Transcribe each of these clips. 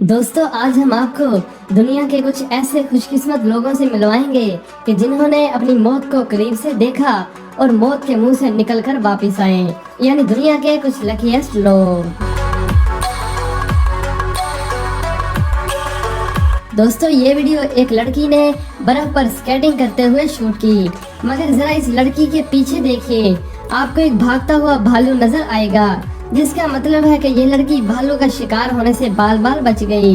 दोस्तों, आज हम आपको दुनिया के कुछ ऐसे खुशकिस्मत लोगों से मिलवाएंगे कि जिन्होंने अपनी मौत को करीब से देखा और मौत के मुंह से निकलकर वापस आए, यानी दुनिया के कुछ लकीएस्ट लोग। दोस्तों, ये वीडियो एक लड़की ने बर्फ पर स्केटिंग करते हुए शूट की, मगर जरा इस लड़की के पीछे देखिए, आपको एक भागता हुआ भालू नजर आएगा, जिसका मतलब है कि ये लड़की भालू का शिकार होने से बाल बाल बच गई।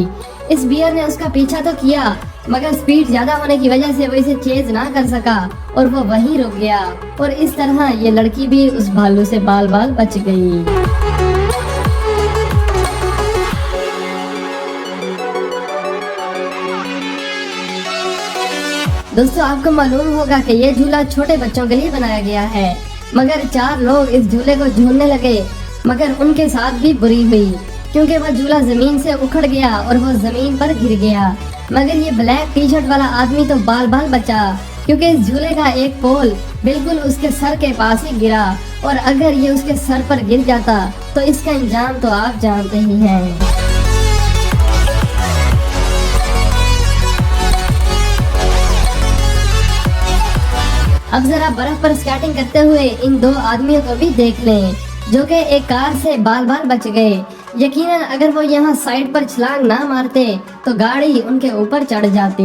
इस बियर ने उसका पीछा तो किया, मगर स्पीड ज्यादा होने की वजह से वो इसे चेज ना कर सका और वो वहीं रुक गया, और इस तरह ये लड़की भी उस भालू से बाल बाल बच गई। दोस्तों, आपको मालूम होगा कि ये झूला छोटे बच्चों के लिए बनाया गया है, मगर 4 लोग इस झूले को झूलने लगे, मगर उनके साथ भी बुरी हुई, क्योंकि वह झूला जमीन से उखड़ गया और वो जमीन पर गिर गया। मगर ये ब्लैक टी शर्ट वाला आदमी तो बाल बाल बचा, क्योंकि इस झूले का एक पोल बिल्कुल उसके सर के पास ही गिरा, और अगर ये उसके सर पर गिर जाता तो इसका अंजाम तो आप जानते ही हैं। अब जरा बर्फ पर स्केटिंग करते हुए इन 2 आदमियों को भी देख लें, जो कि एक कार से बाल बाल बच गए। यकीनन अगर वो यहाँ साइड पर छलांग ना मारते तो गाड़ी उनके ऊपर चढ़ जाती।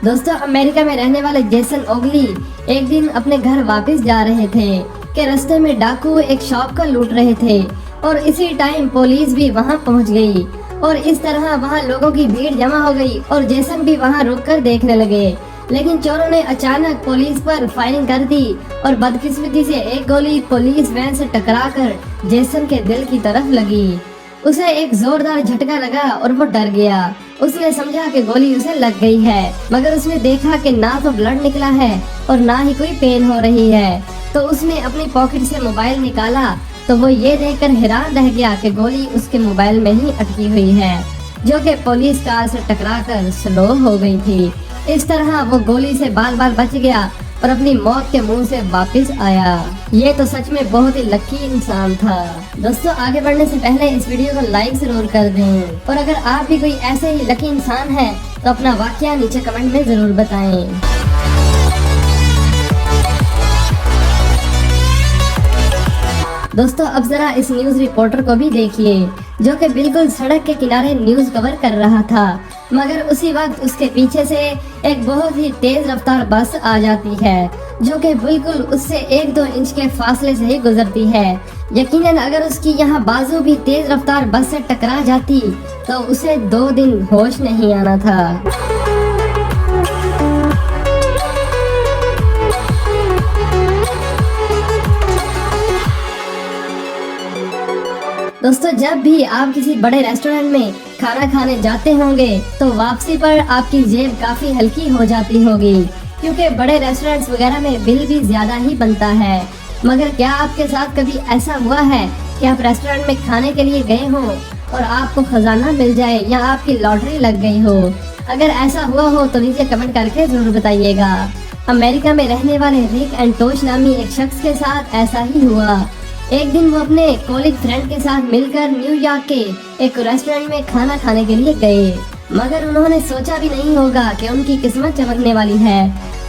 दोस्तों, अमेरिका में रहने वाले जेसन ओगली एक दिन अपने घर वापस जा रहे थे कि रास्ते में डाकू एक शॉप को लूट रहे थे, और इसी टाइम पुलिस भी वहां पहुंच गई, और इस तरह वहां लोगों की भीड़ जमा हो गई और जेसन भी वहां रुककर देखने लगे। लेकिन चोरों ने अचानक पुलिस पर फायरिंग कर दी, और बदकिस्मती से एक गोली पुलिस वैन से टकराकर जेसन के दिल की तरफ लगी। उसे एक जोरदार झटका लगा और वो डर गया। उसने समझा कि गोली उसे लग गई है, मगर उसने देखा कि ना तो ब्लड निकला है और ना ही कोई पेन हो रही है। तो उसने अपनी पॉकेट से मोबाइल निकाला, तो वो ये देखकर हैरान रह गया कि गोली उसके मोबाइल में ही अटकी हुई है, जो कि पुलिस कार से टकराकर स्लो हो गई थी। इस तरह वो गोली से बाल बाल बच गया और अपनी मौत के मुंह से वापस आया। ये तो सच में बहुत ही लकी इंसान था। दोस्तों, आगे बढ़ने से पहले इस वीडियो को लाइक जरूर कर दें, और अगर आप भी कोई ऐसे ही लकी इंसान है तो अपना वाकया नीचे कमेंट में जरूर बताएं। दोस्तों, अब जरा इस न्यूज रिपोर्टर को भी देखिए, जो कि बिल्कुल सड़क के किनारे न्यूज कवर कर रहा था, मगर उसी वक्त उसके पीछे से एक बहुत ही तेज रफ्तार बस आ जाती है, जो कि बिल्कुल उससे 1-2 इंच के फासले से ही गुजरती है। यकीनन अगर उसकी यहाँ बाजू भी तेज रफ्तार बस से टकरा जाती तो उसे 2 दिन होश नहीं आना था। दोस्तों, जब भी आप किसी बड़े रेस्टोरेंट में खाना खाने जाते होंगे तो वापसी पर आपकी जेब काफी हल्की हो जाती होगी, क्योंकि बड़े रेस्टोरेंट्स वगैरह में बिल भी ज्यादा ही बनता है। मगर क्या आपके साथ कभी ऐसा हुआ है कि आप रेस्टोरेंट में खाने के लिए गए हो और आपको खजाना मिल जाए या आपकी लॉटरी लग गई हो? अगर ऐसा हुआ हो तो नीचे कमेंट करके जरूर बताइएगा। अमेरिका में रहने वाले रिक एंटोश नामी एक शख्स के साथ ऐसा ही हुआ। एक दिन वो अपने कॉलेज फ्रेंड के साथ मिलकर न्यूयॉर्क के एक रेस्टोरेंट में खाना खाने के लिए गए, मगर उन्होंने सोचा भी नहीं होगा कि उनकी किस्मत चमकने वाली है।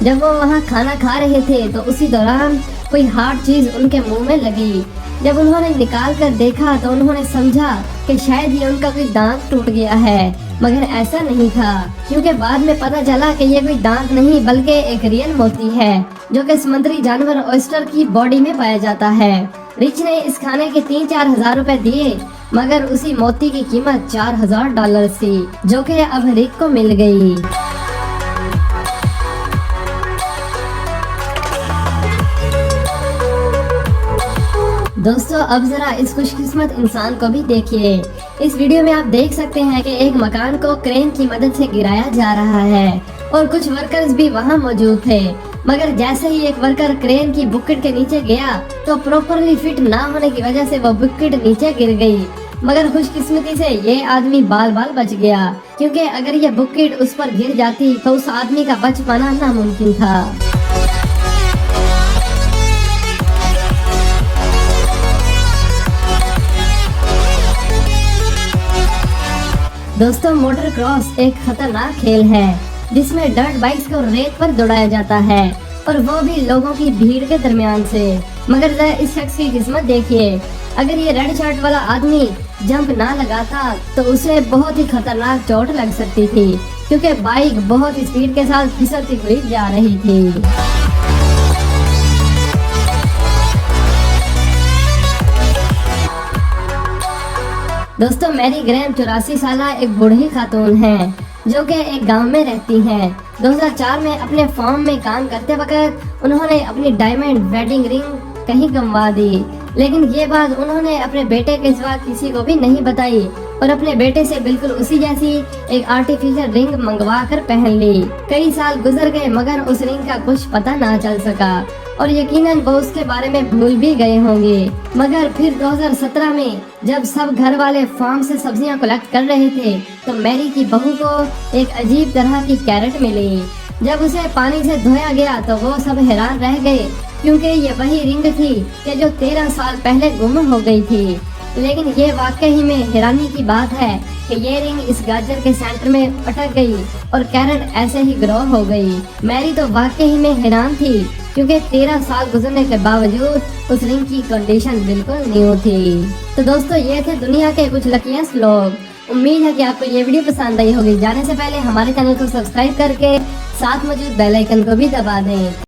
जब वो वहाँ खाना खा रहे थे तो उसी दौरान कोई हार्ड चीज उनके मुंह में लगी। जब उन्होंने निकाल कर देखा तो उन्होंने समझा कि शायद ये उनका कोई दांत टूट गया है, मगर ऐसा नहीं था, क्योंकि बाद में पता चला कि ये कोई दांत नहीं बल्कि एक रियल मोती है, जो कि समुद्री जानवर ऑयस्टर की बॉडी में पाया जाता है। रिच ने इस खाने के 3-4 हजार रुपए दिए, मगर उसी मोती की कीमत $4000 थी, जो कि अब रिक को मिल गई। दोस्तों, अब जरा इस खुशकिस्मत इंसान को भी देखिए। इस वीडियो में आप देख सकते हैं कि एक मकान को क्रेन की मदद से गिराया जा रहा है, और कुछ वर्कर्स भी वहां मौजूद थे, मगर जैसे ही एक वर्कर क्रेन की बुकेट के नीचे गया तो प्रॉपरली फिट ना होने की वजह से वो बुकेट नीचे गिर गई। मगर खुशकिस्मती से ये आदमी बाल बाल बच गया, क्योंकि अगर ये बुकेट उस पर गिर जाती तो उस आदमी का बच पाना नामुमकिन था। दोस्तों मोटर क्रॉस एक खतरनाक खेल है जिसमें डर्ट बाइक्स को रेत पर दौड़ाया जाता है और वो भी लोगों की भीड़ के दरमियान से। मगर जरा इस शख्स की किस्मत देखिए, अगर ये रेड शर्ट वाला आदमी जंप ना लगाता तो उसे बहुत ही खतरनाक चोट लग सकती थी, क्योंकि बाइक बहुत स्पीड के साथ फिसलती हुई जा रही थी। दोस्तों मैरी ग्रैम 84 साला एक बूढ़ी खातून है जो कि एक गांव में रहती हैं। 2004 में अपने फॉर्म में काम करते वक्त उन्होंने अपनी डायमंड वेडिंग रिंग कहीं गंवा दी, लेकिन ये बात उन्होंने अपने बेटे के सिवा किसी को भी नहीं बताई और अपने बेटे से बिल्कुल उसी जैसी एक आर्टिफिशियल रिंग मंगवा कर पहन ली। कई साल गुजर गए मगर उस रिंग का कुछ पता ना चल सका और यकीनन वो उसके बारे में भूल भी गए होंगे। मगर फिर 2017 में जब सब घर वाले फार्म से सब्जियां कलेक्ट कर रहे थे तो मैरी की बहू को एक अजीब तरह की कैरेट मिली। जब उसे पानी से धोया गया तो वो सब हैरान रह गए, क्योंकि ये वही रिंग थी कि जो 13 साल पहले गुम हो गई थी। लेकिन ये वाकई में हैरानी की बात है कि ये रिंग इस गाजर के सेंटर में अटक गई और कैरेट ऐसे ही ग्रो हो गई। मैरी तो वाकई में हैरान थी, क्योंकि 13 साल गुजरने के बावजूद उस रिंग की कंडीशन बिल्कुल न्यू थी। तो दोस्तों ये थे दुनिया के कुछ लकीएस्ट लोग। उम्मीद है कि आपको ये वीडियो पसंद आई होगी। जाने से पहले हमारे चैनल को सब्सक्राइब करके साथ मौजूद बेल आइकन को भी दबा दें।